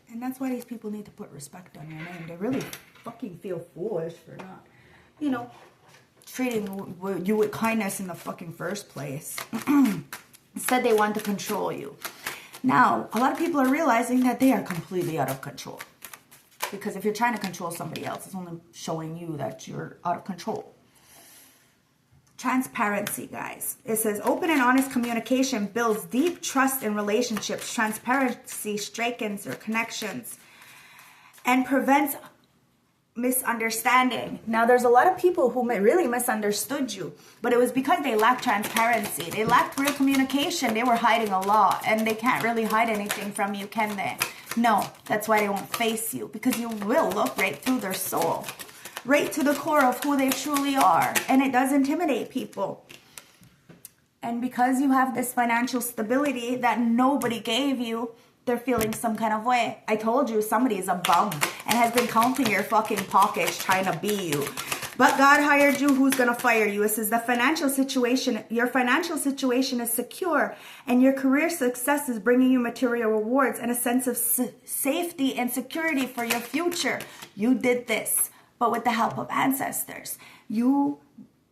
And that's why these people need to put respect on your name. They really fucking feel foolish for not, treating you with kindness in the fucking first place. Instead, they want to control you. Now, a lot of people are realizing that they are completely out of control. Because if you're trying to control somebody else, it's only showing you that you're out of control. Transparency, guys. It says, open and honest communication builds deep trust in relationships. Transparency strengthens your connections and prevents misunderstanding. Now, there's a lot of people who really misunderstood you, but it was because they lacked transparency. They lacked real communication. They were hiding a lot, and they can't really hide anything from you, can they? No, that's why they won't face you, because you will look right through their soul, right to the core of who they truly are, and it does intimidate people. And because you have this financial stability that nobody gave you, they're feeling some kind of way. I told you, somebody is a bum and has been counting your fucking pockets trying to be you. But God hired you. Who's going to fire you? It says the financial situation, your financial situation is secure, and your career success is bringing you material rewards and a sense of safety and security for your future. You did this, but with the help of ancestors. You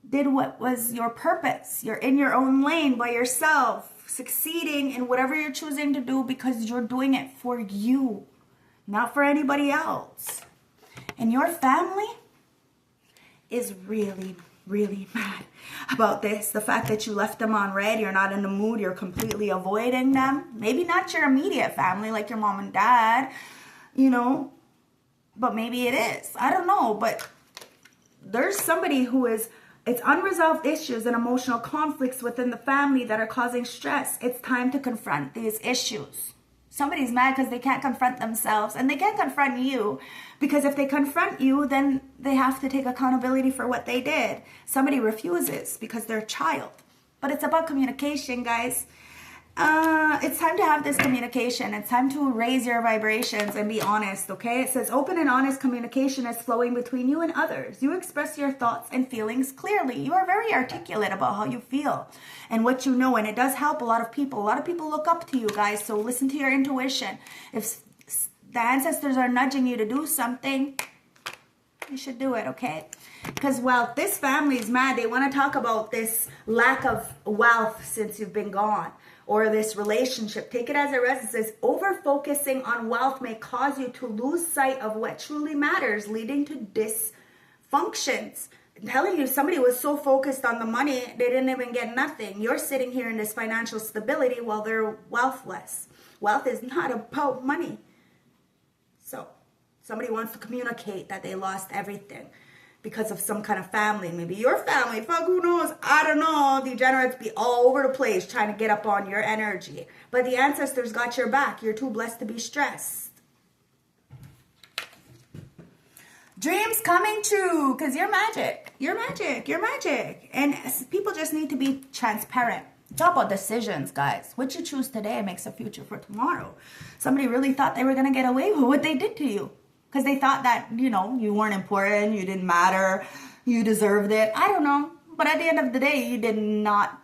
did what was your purpose. You're in your own lane by yourself, succeeding in whatever you're choosing to do because you're doing it for you, not for anybody else. And your family is really, really mad about this. The fact that you left them on red, you're not in the mood, you're completely avoiding them. Maybe not your immediate family, like your mom and dad, but maybe it is. I don't know, but there's somebody who is, it's unresolved issues and emotional conflicts within the family that are causing stress. It's time to confront these issues. Somebody's mad because they can't confront themselves, and they can't confront you, because if they confront you, then they have to take accountability for what they did. Somebody refuses because they're a child. But it's about communication, guys. It's time to have this communication. It's time to raise your vibrations and be honest, okay? It says open and honest communication is flowing between you and others. You express your thoughts and feelings clearly. You are very articulate about how you feel and what you know, and it does help a lot of people. A lot of people look up to you, guys, so listen to your intuition. If the ancestors are nudging you to do something, you should do it, okay? Because, well, this family is mad. They want to talk about this lack of wealth since you've been gone, or this relationship. Take it as it rests. It says, over-focusing on wealth may cause you to lose sight of what truly matters, leading to dysfunctions. I'm telling you, somebody was so focused on the money, they didn't even get nothing. You're sitting here in this financial stability while they're wealthless. Wealth is not about money. So, somebody wants to communicate that they lost everything because of some kind of family. Maybe your family, fuck, who knows? I don't know. Degenerates be all over the place trying to get up on your energy. But the ancestors got your back. You're too blessed to be stressed. Dreams coming true, because you're magic. You're magic. You're magic. And people just need to be transparent. It's all about decisions, guys. What you choose today makes a future for tomorrow. Somebody really thought they were going to get away with what they did to you, because they thought that, you know, you weren't important, you didn't matter, you deserved it. I don't know. But at the end of the day, you did not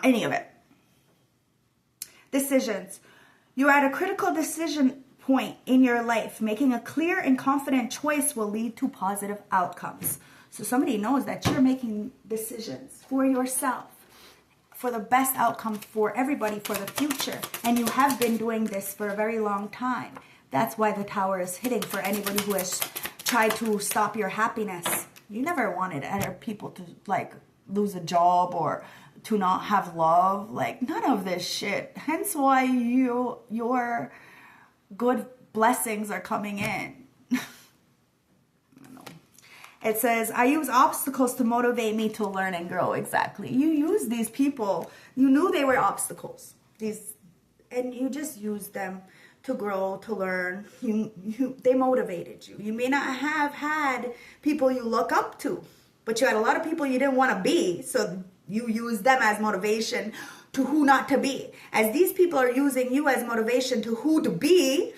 any of it. Decisions. You're at a critical decision point in your life. Making a clear and confident choice will lead to positive outcomes. So somebody knows that you're making decisions for yourself, for the best outcome for everybody, for the future. And you have been doing this for a very long time. That's why the tower is hitting for anybody who has tried to stop your happiness. You never wanted other people to, like, lose a job or to not have love. Like, none of this shit. Hence why your good blessings are coming in. It says, I use obstacles to motivate me to learn and grow. Exactly. You use these people. You knew they were obstacles. And you just used them to grow, to learn. They motivated you. You may not have had people you look up to, but you had a lot of people you didn't want to be, so you use them as motivation to who not to be. As these people are using you as motivation to who to be,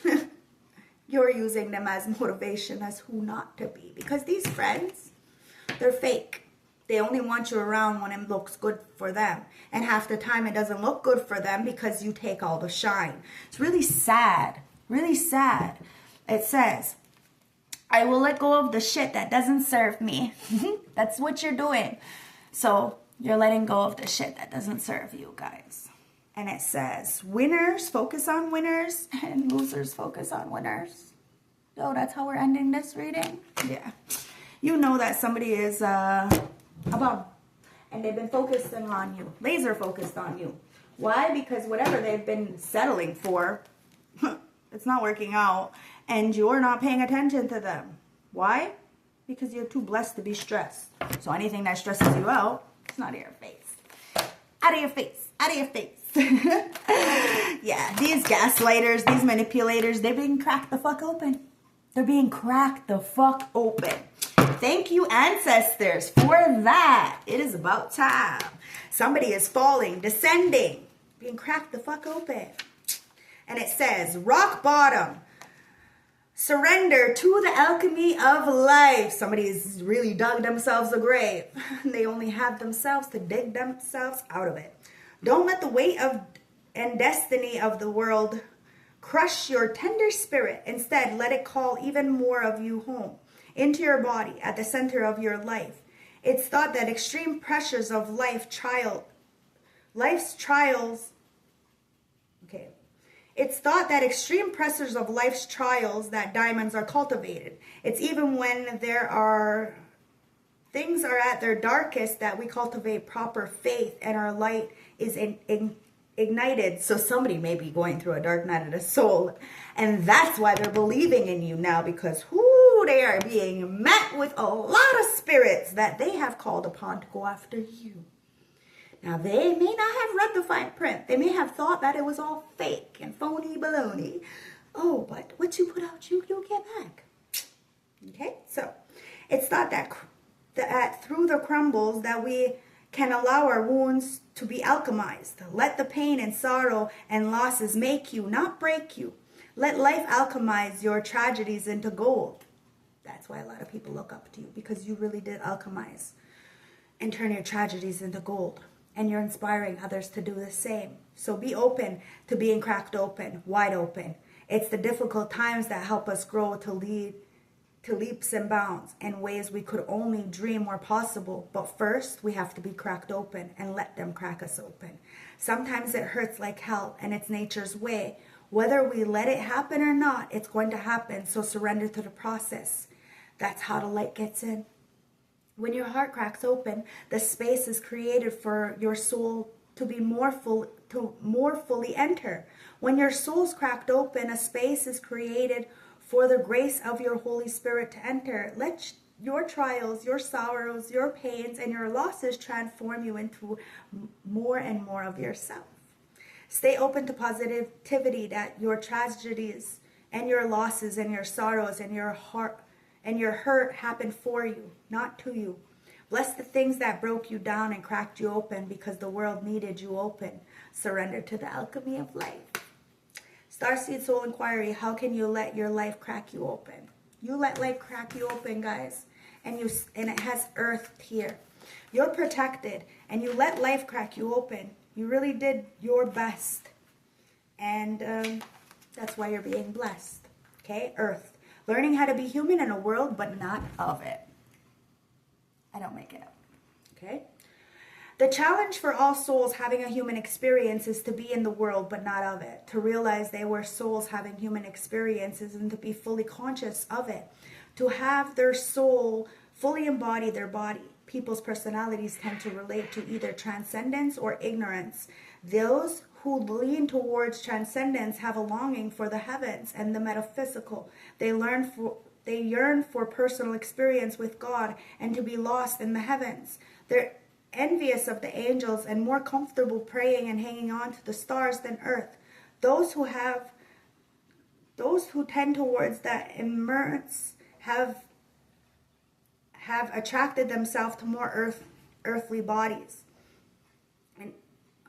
you're using them as motivation as who not to be. Because these friends, they're fake. They only want you around when it looks good for them. And half the time it doesn't look good for them because you take all the shine. It's really sad. Really sad. It says, I will let go of the shit that doesn't serve me. That's what you're doing. So you're letting go of the shit that doesn't serve you, guys. And it says, winners focus on winners and losers focus on winners. So that's how we're ending this reading. Yeah. You know that somebody is above, and they've been focusing on you, laser focused on you. Why? Because whatever they've been settling for, it's not working out, and you're not paying attention to them. Why? Because you're too blessed to be stressed. So anything that stresses you out, it's not in your face. Out of your face. Out of your face. Yeah, these gaslighters, these manipulators, they're being cracked the fuck open. They're being cracked the fuck open. Thank you, ancestors, for that. It is about time. Somebody is falling, descending, being cracked the fuck open. And it says, rock bottom. Surrender to the alchemy of life. Somebody's really dug themselves a grave. They only have themselves to dig themselves out of it. Don't let the weight of and destiny of the world crush your tender spirit. Instead, let it call even more of you home, into your body, at the center of your life. It's thought that extreme pressures of life's trials. It's thought that extreme pressures of life's trials that diamonds are cultivated. It's even when things are at their darkest that we cultivate proper faith and our light is ignited. So somebody may be going through a dark night of the soul, and that's why they're believing in you now, because they are being met with a lot of spirits that they have called upon to go after you. Now, they may not have read the fine print. They may have thought that it was all fake and phony baloney. Oh, but what you put out, you'll get back. Okay, so it's not that through the crumbles that we can allow our wounds to be alchemized. Let the pain and sorrow and losses make you, not break you. Let life alchemize your tragedies into gold. That's why a lot of people look up to you, because you really did alchemize and turn your tragedies into gold. And you're inspiring others to do the same. So be open to being cracked open, wide open. It's the difficult times that help us grow to lead to leaps and bounds in ways we could only dream were possible. But first, we have to be cracked open and let them crack us open. Sometimes it hurts like hell, and it's nature's way. Whether we let it happen or not, it's going to happen. So surrender to the process. That's how the light gets in. When your heart cracks open, the space is created for your soul to be more fully enter. When your soul's cracked open, a space is created for the grace of your Holy Spirit to enter. Let your trials, your sorrows, your pains, and your losses transform you into more and more of yourself. Stay open to positivity, that your tragedies and your losses and your sorrows and your heart and your hurt happened for you, not to you. Bless the things that broke you down and cracked you open, because the world needed you open. Surrender to the alchemy of life. Starseed Soul Inquiry, how can you let your life crack you open? You let life crack you open, guys. And it has earth here. You're protected, and you let life crack you open. You really did your best. And that's why you're being blessed. Okay, earth. Learning how to be human in a world, but not of it. I don't make it up. Okay? The challenge for all souls having a human experience is to be in the world, but not of it. To realize they were souls having human experiences and to be fully conscious of it. To have their soul fully embody their body. People's personalities tend to relate to either transcendence or ignorance. Those who lean towards transcendence have a longing for the heavens and the metaphysical. They yearn for personal experience with God and to be lost in the heavens. They're envious of the angels and more comfortable praying and hanging on to the stars than earth. Those who tend towards that immerse have attracted themselves to more earthly bodies. And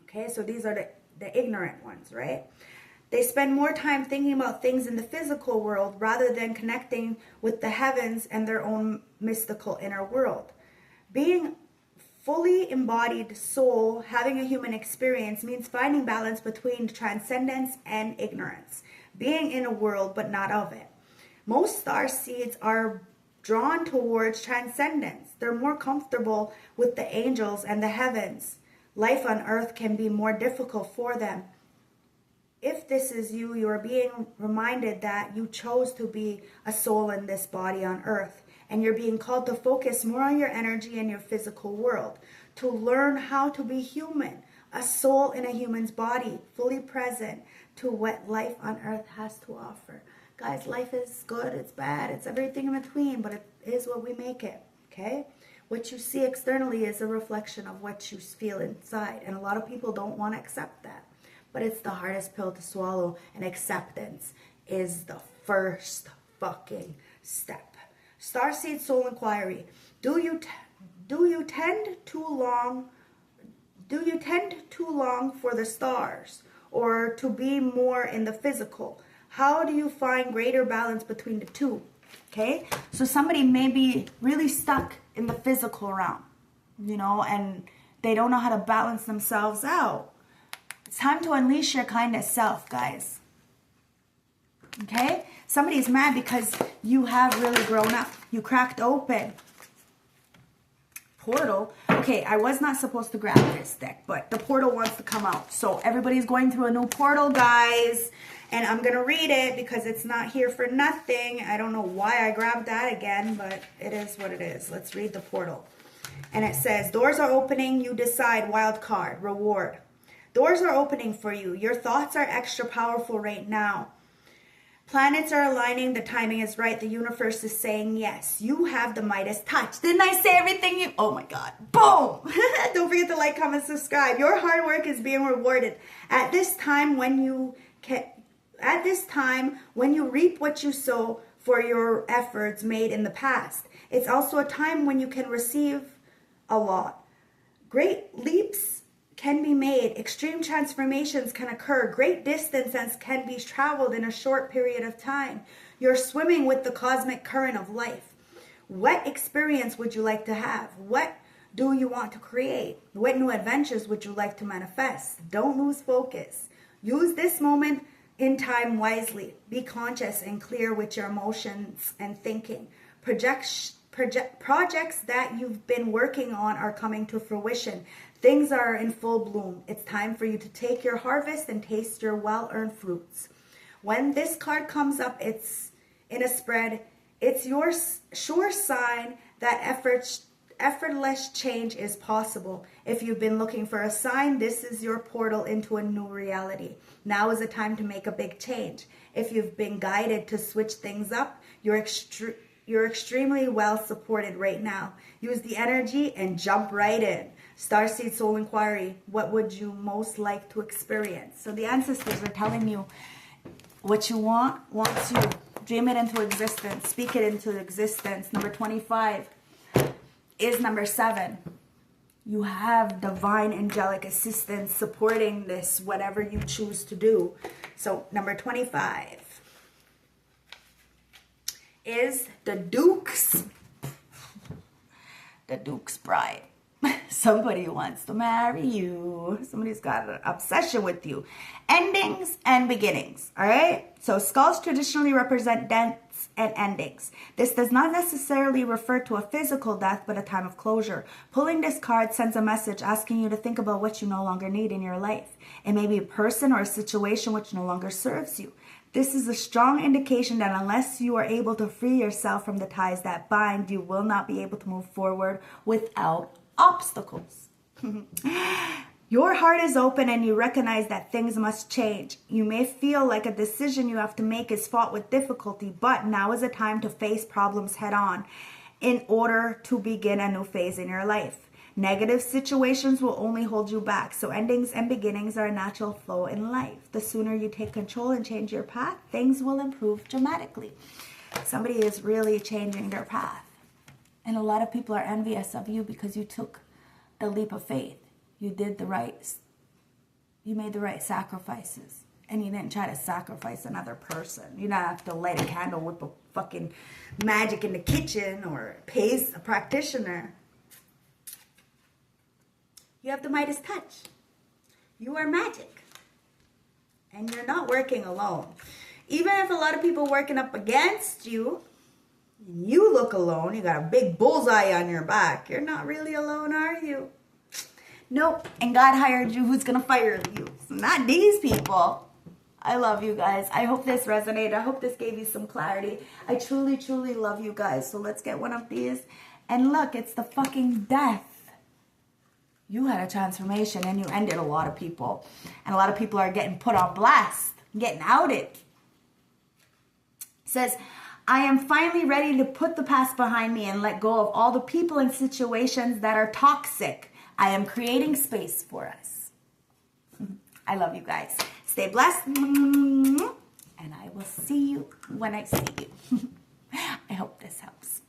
okay, so these are the ignorant ones, right? They spend more time thinking about things in the physical world rather than connecting with the heavens and their own mystical inner world. Being fully embodied soul, having a human experience, means finding balance between transcendence and ignorance. Being in a world but not of it. Most star seeds are drawn towards transcendence. They're more comfortable with the angels and the heavens. Life on earth can be more difficult for them. If this is you, you are being reminded that you chose to be a soul in this body on earth. And you're being called to focus more on your energy and your physical world. To learn how to be human. A soul in a human's body. Fully present to what life on earth has to offer. Guys, life is good, it's bad, it's everything in between. But it is what we make it. Okay? What you see externally is a reflection of what you feel inside. And a lot of people don't want to accept that. But it's the hardest pill to swallow. And acceptance is the first fucking step. Starseed Soul Inquiry. Do you tend too long for the stars? Or to be more in the physical? How do you find greater balance between the two? Okay? So somebody may be really stuck in the physical realm, you know, and they don't know how to balance themselves out. It's time to unleash your kindness self, guys. Okay? Somebody's mad because you have really grown up. You cracked open. Portal. Okay, I was not supposed to grab this deck, but the portal wants to come out. So everybody's going through a new portal, guys. And I'm going to read it because it's not here for nothing. I don't know why I grabbed that again, but it is what it is. Let's read the portal. And it says, doors are opening. You decide. Wild card. Reward. Doors are opening for you. Your thoughts are extra powerful right now. Planets are aligning. The timing is right. The universe is saying yes. You have the Midas touch. Didn't I say everything you... Oh my God. Boom. Don't forget to like, comment, subscribe. Your hard work is being rewarded. At this time when you reap what you sow for your efforts made in the past. It's also a time when you can receive a lot. Great leaps can be made. Extreme transformations can occur. Great distances can be traveled in a short period of time. You're swimming with the cosmic current of life. What experience would you like to have? What do you want to create? What new adventures would you like to manifest? Don't lose focus. Use this moment in time wisely. Be conscious and clear with your emotions and thinking. Projects that you've been working on are coming to fruition. Things are in full bloom. It's time for you to take your harvest and taste your well-earned fruits. When this card comes up, it's in a spread. It's your sure sign that effortless change is possible. If you've been looking for a sign, this is your portal into a new reality. Now is the time to make a big change. If you've been guided to switch things up, you're extremely well supported right now. Use the energy and jump right in. Starseed Soul Inquiry, what would you most like to experience? So the ancestors are telling you what you want, wants you. Dream it into existence. Speak it into existence. Number 25 is number 7. You have divine angelic assistance supporting this, whatever you choose to do. So number 25 is the Duke's bride. Somebody wants to marry you. Somebody's got an obsession with you. Endings and beginnings. All right. So skulls traditionally represent deaths and endings. This does not necessarily refer to a physical death, but a time of closure. Pulling this card sends a message asking you to think about what you no longer need in your life. It may be a person or a situation which no longer serves you. This is a strong indication that unless you are able to free yourself from the ties that bind, you will not be able to move forward without obstacles. Your heart is open and you recognize that things must change. You may feel like a decision you have to make is fraught with difficulty, but now is a time to face problems head on in order to begin a new phase in your life. Negative situations will only hold you back, so endings and beginnings are a natural flow in life. The sooner you take control and change your path, things will improve dramatically. Somebody is really changing their path. And a lot of people are envious of you because you took the leap of faith. You made the right sacrifices. And you didn't try to sacrifice another person. You don't have to light a candle with a fucking magic in the kitchen or pay a practitioner. You have the Midas touch. You are magic. And you're not working alone. Even if a lot of people working up against you, you look alone, you got a big bullseye on your back, you're not really alone, are you? Nope. And God hired you. Who's going to fire you? So not these people. I love you guys. I hope this resonated. I hope this gave you some clarity. I truly, truly love you guys. So let's get one of these. And look, it's the fucking death. You had a transformation and you ended a lot of people. And a lot of people are getting put on blast, getting outed. It says, I am finally ready to put the past behind me and let go of all the people and situations that are toxic. I am creating space for us. I love you guys. Stay blessed. And I will see you when I see you. I hope this helps.